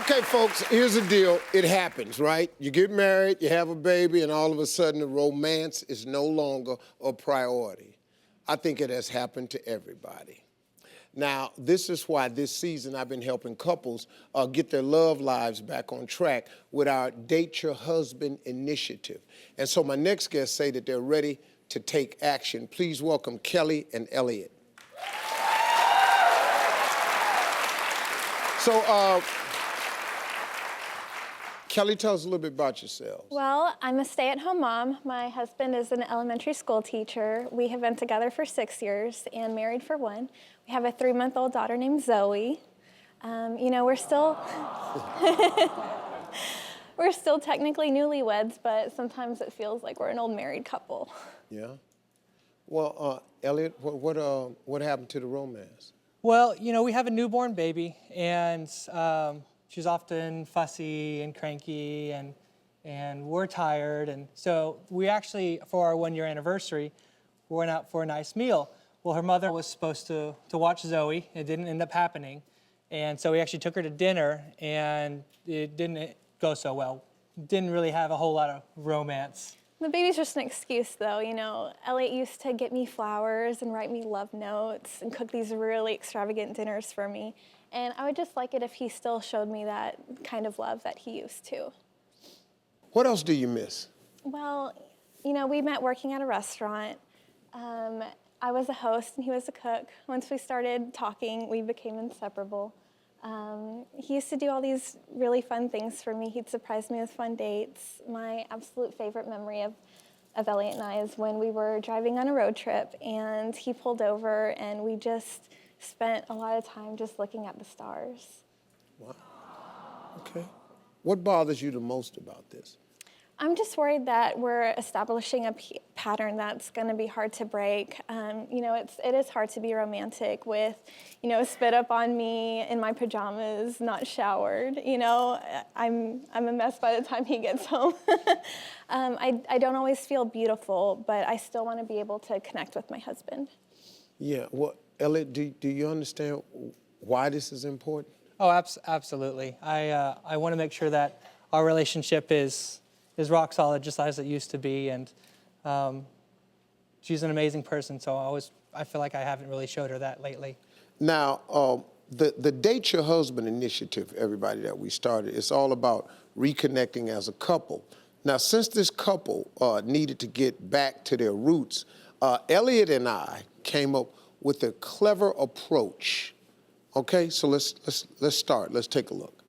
Okay, folks, here's the deal. It happens, right? You get married, you have a baby, and all of a sudden the romance is no longer a priority. I think it has happened to everybody. Now, this is why this season I've been helping couples get their love lives back on track with our Date Your Husband initiative. And so my next guests say that they're ready to take action. Please welcome Kelly and Elliot. So, Kelly, tell us a little bit about yourselves. Well, I'm a stay-at-home mom. My husband is an elementary school teacher. We have been together for 6 years and married for 1. We have a 3-month-old daughter named Zoe. You know, we're still we're still technically newlyweds, but sometimes it feels like we're an old married couple. Yeah. Well, Elliot, what happened to the romance? Well, you know, we have a newborn baby, and she's often fussy and cranky, and we're tired. And so we actually, for our 1-year anniversary, we went out for a nice meal. Well, her mother was supposed to watch Zoe. It didn't end up happening. And so we actually took her to dinner, and it didn't go so well. Didn't really have a whole lot of romance. The baby's just an excuse, though. You know, Elliot used to get me flowers and write me love notes and cook these really extravagant dinners for me. And I would just like it if he still showed me that kind of love that he used to. What else do you miss? Well, you know, we met working at a restaurant. I was a host and he was a cook. Once we started talking, we became inseparable. He used to do all these really fun things for me. He'd surprise me with fun dates. My absolute favorite memory of Elliot and I is when we were driving on a road trip and he pulled over and we just spent a lot of time just looking at the stars. Wow. Okay. What bothers you the most about this? I'm just worried that we're establishing a pattern that's going to be hard to break. You know, it is hard to be romantic with, you know, spit up on me in my pajamas, not showered. You know, I'm a mess by the time he gets home. I don't always feel beautiful, but I still want to be able to connect with my husband. Yeah. Well, Elliot, do you understand why this is important? Oh, absolutely. I want to make sure that our relationship is rock solid, just as it used to be. And she's an amazing person, so I feel like I haven't really showed her that lately. Now, the Date Your Husband initiative, everybody, that we started, it's all about reconnecting as a couple. Now, since this couple needed to get back to their roots, Elliot and I came up with a clever approach. Okay, so let's start. Let's take a look.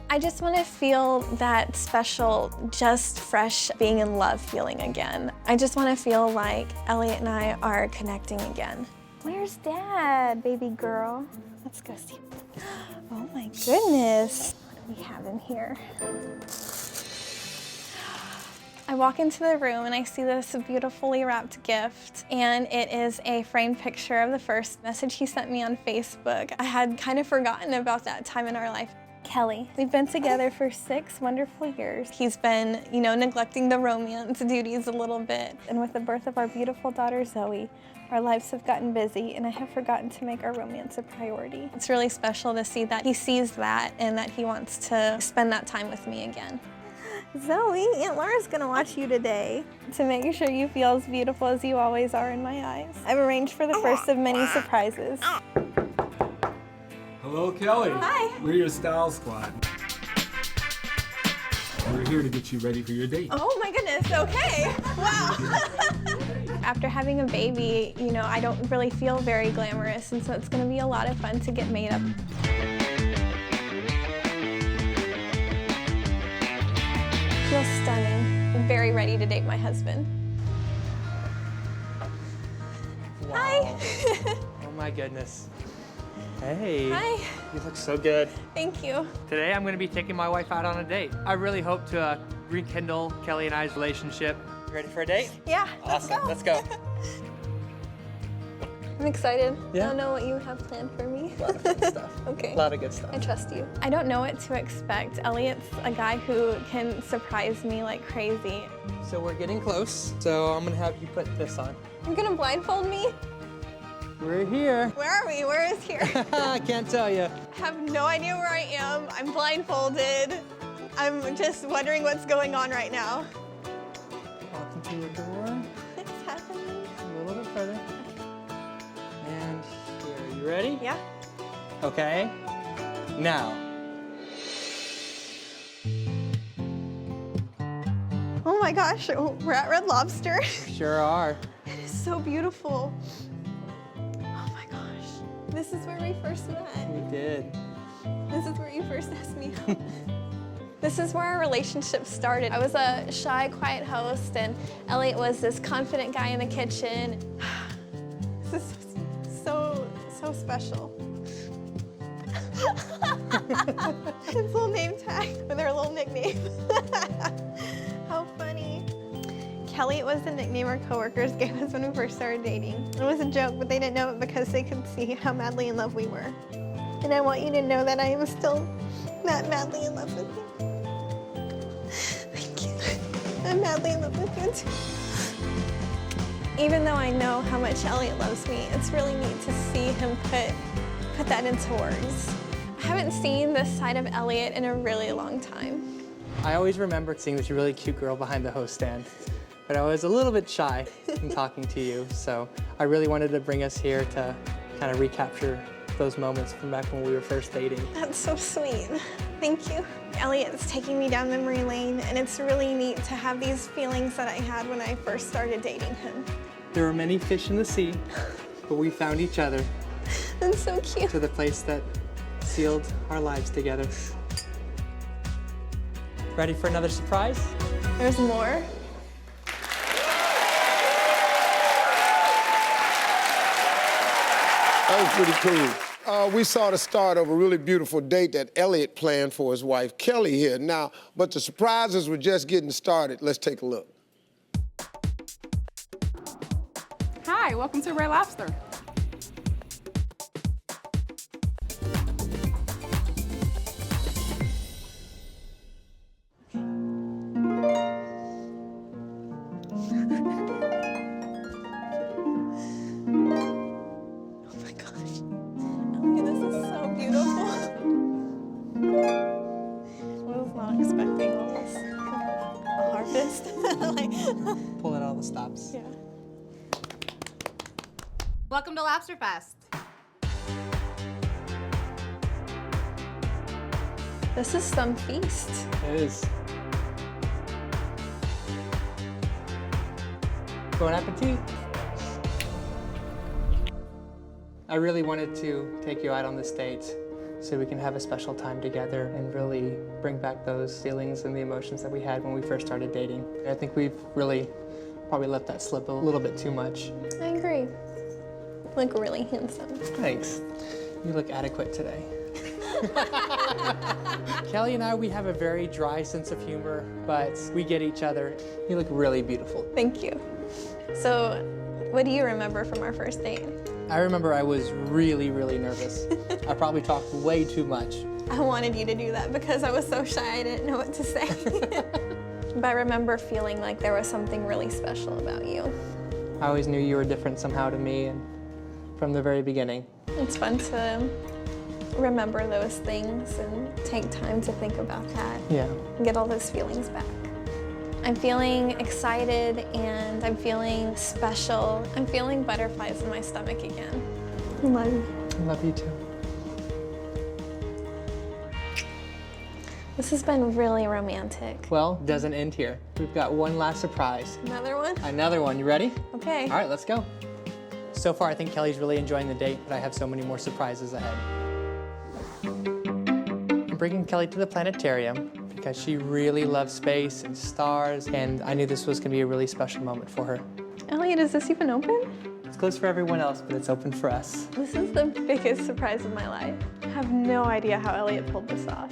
I just want to feel that special, just fresh, being in love feeling again. I just want to feel like Elliot and I are connecting again. Where's Dad, baby girl? Let's go see. Oh my goodness. What do we have in here? I walk into the room and I see this beautifully wrapped gift, and it is a framed picture of the first message he sent me on Facebook. I had kind of forgotten about that time in our life. Kelly. We've been together for 6 wonderful years. He's been, you know, neglecting the romance duties a little bit. And with the birth of our beautiful daughter, Zoe, our lives have gotten busy, and I have forgotten to make our romance a priority. It's really special to see that he sees that and that he wants to spend that time with me again. Zoe, Aunt Laura's gonna watch you today to make sure you feel as beautiful as you always are in my eyes. I've arranged for the first of many surprises. Hello, Kelly. Hi. We're your style squad. We're here to get you ready for your date. Oh my goodness, okay. Wow. After having a baby, you know, I don't really feel very glamorous, and so it's gonna be a lot of fun to get made up. Feels stunning. I'm very ready to date my husband. Wow. Hi. Oh my goodness. Hey. Hi. You look so good. Thank you. Today I'm going to be taking my wife out on a date. I really hope to rekindle Kelly and I's relationship. You ready for a date? Yeah. Awesome. Let's go. I'm excited. Yeah. I don't know what you have planned for me. A lot of fun stuff. Okay. A lot of good stuff. I trust you. I don't know what to expect. Elliot's a guy who can surprise me like crazy. So we're getting close. So I'm going to have you put this on. You're gonna blindfold me? We're here. Where are we? Where is here? I can't tell you. I have no idea where I am. I'm blindfolded. I'm just wondering what's going on right now. Walking through a door. What's happening? A little bit further. And here. You ready? Yeah. Okay. Now. Oh my gosh, we're at Red Lobster. Sure are. It is so beautiful. Oh my gosh. This is where we first met. We did. This is where you first asked me out. This is where our relationship started. I was a shy, quiet host, and Elliot was this confident guy in the kitchen. This is so special. His little name tag with our little nickname. How funny. Kelly was the nickname our coworkers gave us when we first started dating. It was a joke, but they didn't know it because they could see how madly in love we were. And I want you to know that I am still that madly in love with you. Thank you. I'm madly in love with you too. Even though I know how much Elliot loves me, it's really neat to see him put that into words. I haven't seen this side of Elliot in a really long time. I always remember seeing this really cute girl behind the host stand, but I was a little bit shy in talking to you, so I really wanted to bring us here to kind of recapture those moments from back when we were first dating. That's so sweet. Thank you. Elliot's taking me down memory lane, and it's really neat to have these feelings that I had when I first started dating him. There were many fish in the sea, but we found each other That's so cute. to the place that sealed our lives together. Ready for another surprise? There's more. That was pretty cool. We saw the start of a really beautiful date that Elliot planned for his wife, Kelly, here. Now, but the surprises were just getting started. Let's take a look. Hi, welcome to Red Lobster. Oh my gosh. Elliot, this is so beautiful. I was not expecting all this. A harvest. Like, Pulling all the stops. yeah. Welcome to Lobster Fest. This is some feast. It is. Bon appetit. I really wanted to take you out on this date so we can have a special time together and really bring back those feelings and the emotions that we had when we first started dating. I think we've really probably let that slip a little bit too much. I agree. You look really handsome. Thanks. You look adequate today. Kelly and I, we have a very dry sense of humor, but we get each other. You look really beautiful. Thank you. So, what do you remember from our first date? I remember I was really, really nervous. I probably talked way too much. I wanted you to do that because I was so shy I didn't know what to say. But I remember feeling like there was something really special about you. I always knew you were different somehow to me, and from the very beginning. It's fun to remember those things and take time to think about that. Yeah. And get all those feelings back. I'm feeling excited and I'm feeling special. I'm feeling butterflies in my stomach again. I love you. I love you too. This has been really romantic. Well, it doesn't end here. We've got one last surprise. Another one? Another one. You ready? Okay. All right, let's go. So far, I think Kelly's really enjoying the date, but I have so many more surprises ahead. I'm bringing Kelly to the planetarium because she really loves space and stars, and I knew this was going to be a really special moment for her. Elliot, is this even open? It's closed for everyone else, but it's open for us. This is the biggest surprise of my life. I have no idea how Elliot pulled this off.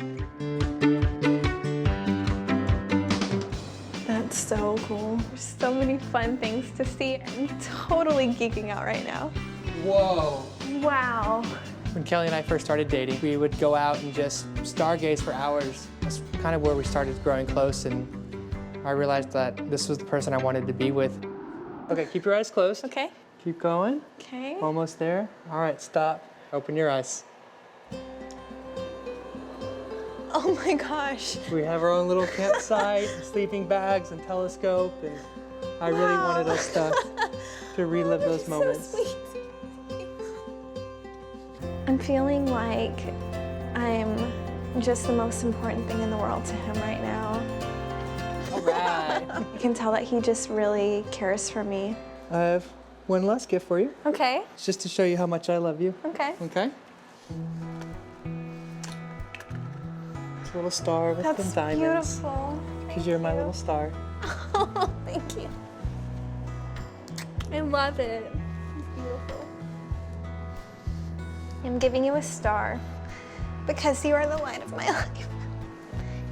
That's so cool. There's so many fun things to see. I'm totally geeking out right now. Whoa. Wow. When Kelly and I first started dating, we would go out and just stargaze for hours. That's kind of where we started growing close, and I realized that this was the person I wanted to be with. Okay, keep your eyes closed. Okay. Keep going. Okay. Almost there. All right, stop. Open your eyes. Oh my gosh. We have our own little campsite, sleeping bags and telescope, and I really wanted us to relive those moments. So sweet. I'm feeling like I'm just the most important thing in the world to him right now. All right. I can tell that he just really cares for me. I have one last gift for you. Okay. It's just to show you how much I love you. Okay. Okay? It's a little star with That's some diamonds. beautiful. Because you're my little star. Oh, thank you. I love it. It's beautiful. I'm giving you a star because you are the light of my life.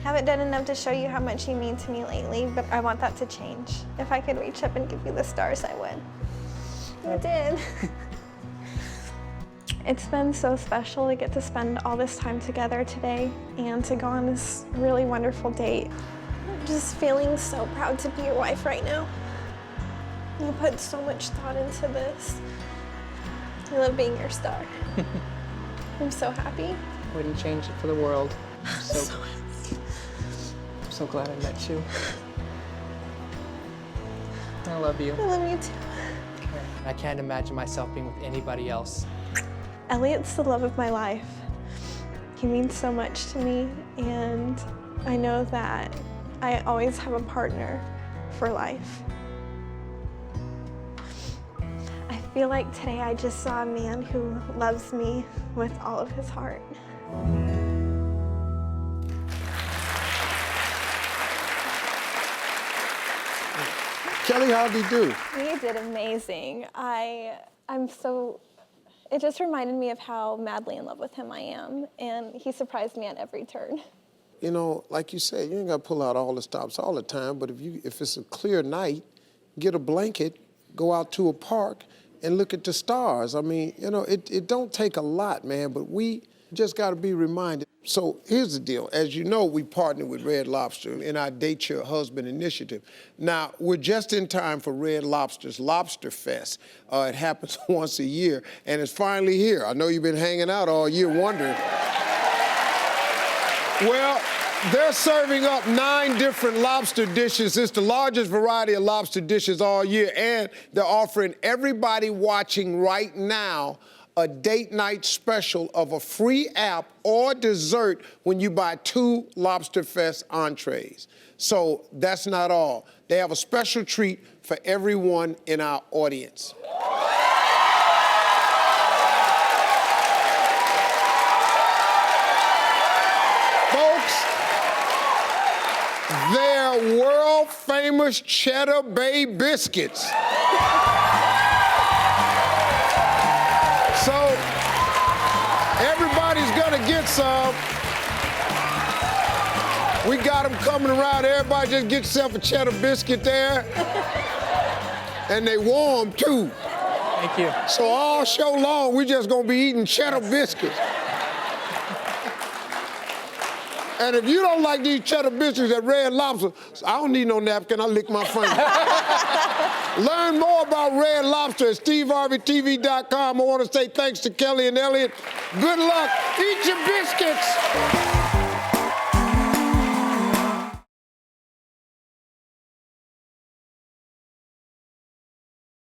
Haven't done enough to show you how much you mean to me lately, but I want that to change. If I could reach up and give you the stars, I would. You did. It's been so special to get to spend all this time together today and to go on this really wonderful date. I'm just feeling so proud to be your wife right now. You put so much thought into this. I love being your star. I'm so happy. Wouldn't change it for the world. I'm so glad I met you. I love you. I love you too. I can't imagine myself being with anybody else. Elliot's the love of my life. He means so much to me, and I know that I always have a partner for life. I feel like today I just saw a man who loves me with all of his heart. Kelly, how'd he do? He did amazing. It just reminded me of how madly in love with him I am, and he surprised me at every turn. You know, like you said, you ain't got to pull out all the stops all the time, but if it's a clear night, get a blanket, go out to a park, and look at the stars. I mean, you know, it don't take a lot, man, but we just got to be reminded. So here's the deal. As you know, we partnered with Red Lobster in our Date Your Husband initiative. Now, we're just in time for Red Lobster's Lobster Fest. It happens once a year, and it's finally here. I know you've been hanging out all year wondering. Well, they're serving up 9 different lobster dishes. It's the largest variety of lobster dishes all year, and they're offering everybody watching right now a date night special of a free app or dessert when you buy 2 Lobster Fest entrees. So that's not all. They have a special treat for everyone in our audience. Folks, they're world-famous Cheddar Bay biscuits. So, everybody's gonna get some. We got them coming around. Everybody just get yourself a cheddar biscuit there. And they warm, too. Thank you. So all show long, we just gonna be eating cheddar biscuits. And if you don't like these cheddar biscuits at Red Lobster, I don't need no napkin, I lick my finger. Learn more about Red Lobster at SteveHarveyTV.com. I want to say thanks to Kelly and Elliot. Good luck. Eat your biscuits.